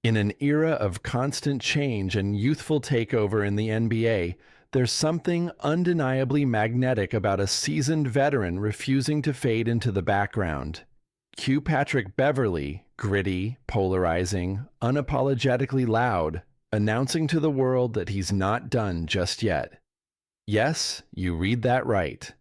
In an era of constant change and youthful takeover in the NBA, there's something undeniably magnetic about a seasoned veteran refusing to fade into the background. Cue Patrick Beverley, gritty, polarizing, unapologetically loud, announcing to the world that he's not done just yet. Yes, you read that right.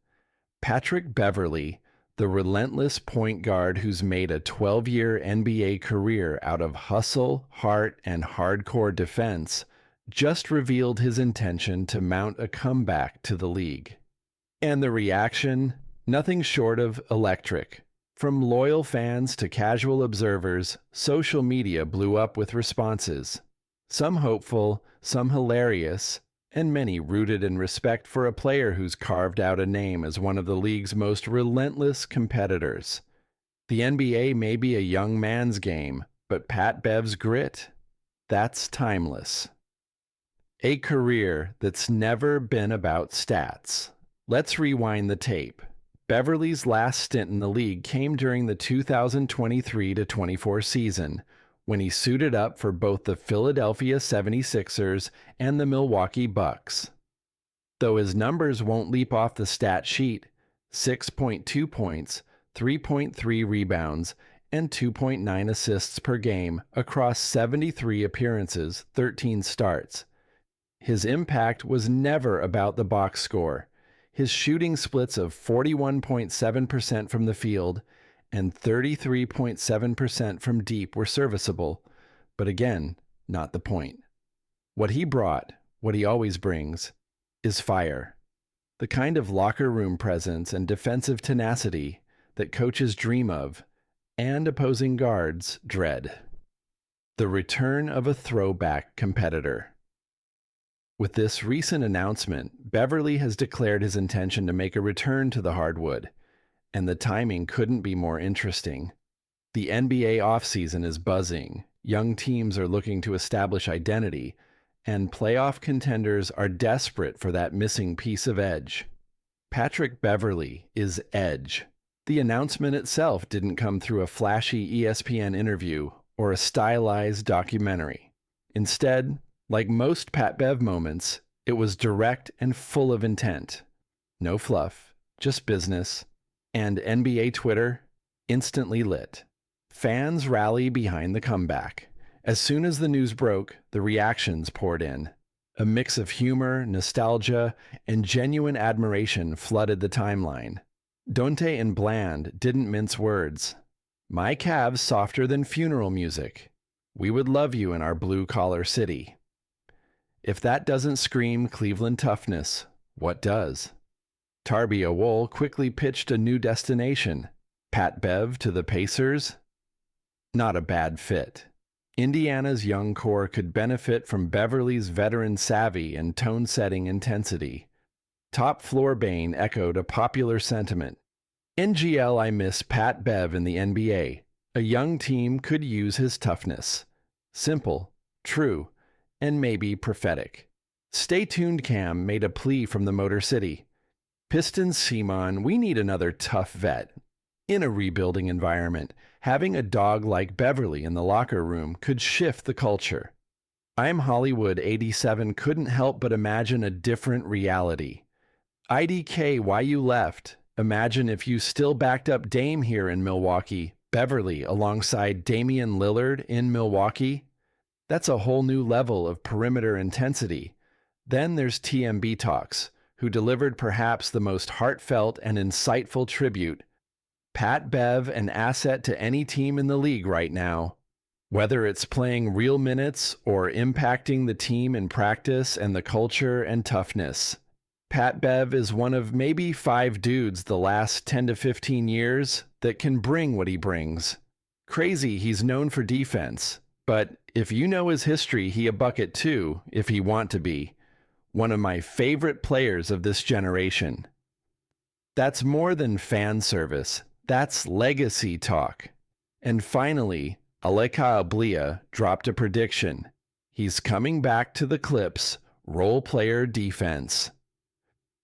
Patrick Beverley, the relentless point guard who's made a 12-year NBA career out of hustle, heart, and hardcore defense, just revealed his intention to mount a comeback to the league. And the reaction? Nothing short of electric. From loyal fans to casual observers, social media blew up with responses. Some hopeful, some hilarious, and many rooted in respect for a player who's carved out a name as one of the league's most relentless competitors. The NBA may be a young man's game, but Pat Bev's grit? That's timeless. A career that's never been about stats. Let's rewind the tape. Beverley's last stint in the league came during the 2023-24 season, when he suited up for both the Philadelphia 76ers and the Milwaukee Bucks. Though his numbers won't leap off the stat sheet, 6.2 points, 3.3 rebounds, and 2.9 assists per game across 73 appearances, 13 starts. His impact was never about the box score. His shooting splits of 41.7% from the field and 33.7% from deep were serviceable, but again, not the point. What he brought, what he always brings, is fire. The kind of locker room presence and defensive tenacity that coaches dream of and opposing guards dread. The return of a throwback competitor. With this recent announcement, Beverley has declared his intention to make a return to the hardwood, and the timing couldn't be more interesting. The NBA offseason is buzzing, young teams are looking to establish identity, and playoff contenders are desperate for that missing piece of edge. Patrick Beverley is edge. The announcement itself didn't come through a flashy ESPN interview or a stylized documentary. Instead, like most Pat Bev moments, it was direct and full of intent. No fluff, just business. And NBA Twitter, instantly lit. Fans rally behind the comeback. As soon as the news broke, the reactions poured in. A mix of humor, nostalgia, and genuine admiration flooded the timeline. Dante and Bland didn't mince words. My Cavs softer than funeral music. We would love you in our blue-collar city. If that doesn't scream Cleveland toughness, what does? Tarby Awol quickly pitched a new destination. Pat Bev to the Pacers? Not a bad fit. Indiana's young core could benefit from Beverley's veteran savvy and tone-setting intensity. Top Floor Bane echoed a popular sentiment. NGL, I miss Pat Bev in the NBA. A young team could use his toughness. Simple, true, and maybe prophetic. Stay tuned Cam made a plea from the Motor City. Pistons Simon, we need another tough vet. In a rebuilding environment, having a dog like Beverley in the locker room could shift the culture. I'm Hollywood 87 couldn't help but imagine a different reality. IDK, why you left? Imagine if you still backed up Dame here in Milwaukee, Beverley alongside Damian Lillard in Milwaukee. That's a whole new level of perimeter intensity. Then there's TMB Talks, who delivered perhaps the most heartfelt and insightful tribute. Pat Bev, an asset to any team in the league right now. Whether it's playing real minutes or impacting the team in practice and the culture and toughness. Pat Bev is one of maybe 5 dudes the last 10 to 15 years that can bring what he brings. Crazy he's known for defense, but if you know his history, he a bucket too, if he want to be. One of my favorite players of this generation. That's more than fan service. That's legacy talk. And finally, Aleka Ablia dropped a prediction. He's coming back to the Clips, role player defense.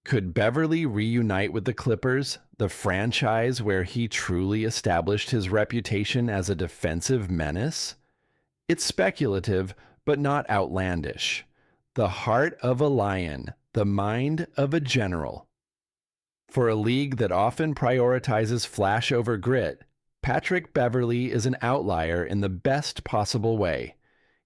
Could Beverley reunite with the Clippers, the franchise where he truly established his reputation as a defensive menace? It's speculative, but not outlandish. The heart of a lion, the mind of a general. For a league that often prioritizes flash over grit, Patrick Beverley is an outlier in the best possible way.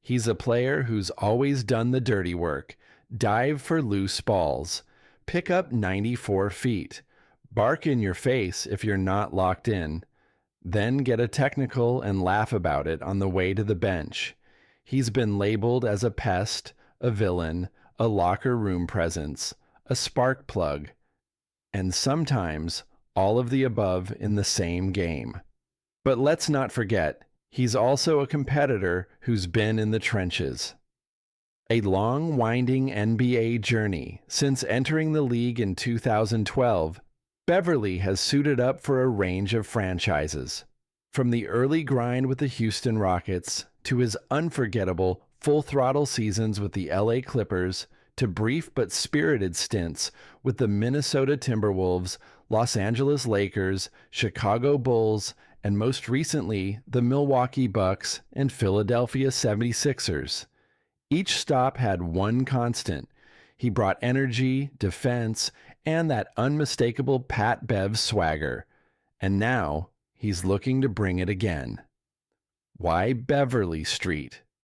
He's a player who's always done the dirty work, dive for loose balls, pick up 94 feet, bark in your face if you're not locked in, then get a technical and laugh about it on the way to the bench. He's been labeled as a pest, a villain, a locker room presence, a spark plug, and sometimes all of the above in the same game. But let's not forget, he's also a competitor who's been in the trenches. A long, winding NBA journey. Since entering the league in 2012, Beverley has suited up for a range of franchises. From the early grind with the Houston Rockets to his unforgettable full-throttle seasons with the LA Clippers to brief but spirited stints with the Minnesota Timberwolves, Los Angeles Lakers, Chicago Bulls, and most recently the Milwaukee Bucks and Philadelphia 76ers. Each stop had one constant. He brought energy, defense, and that unmistakable Pat Bev swagger. And now he's looking to bring it again. Why Beverly Street?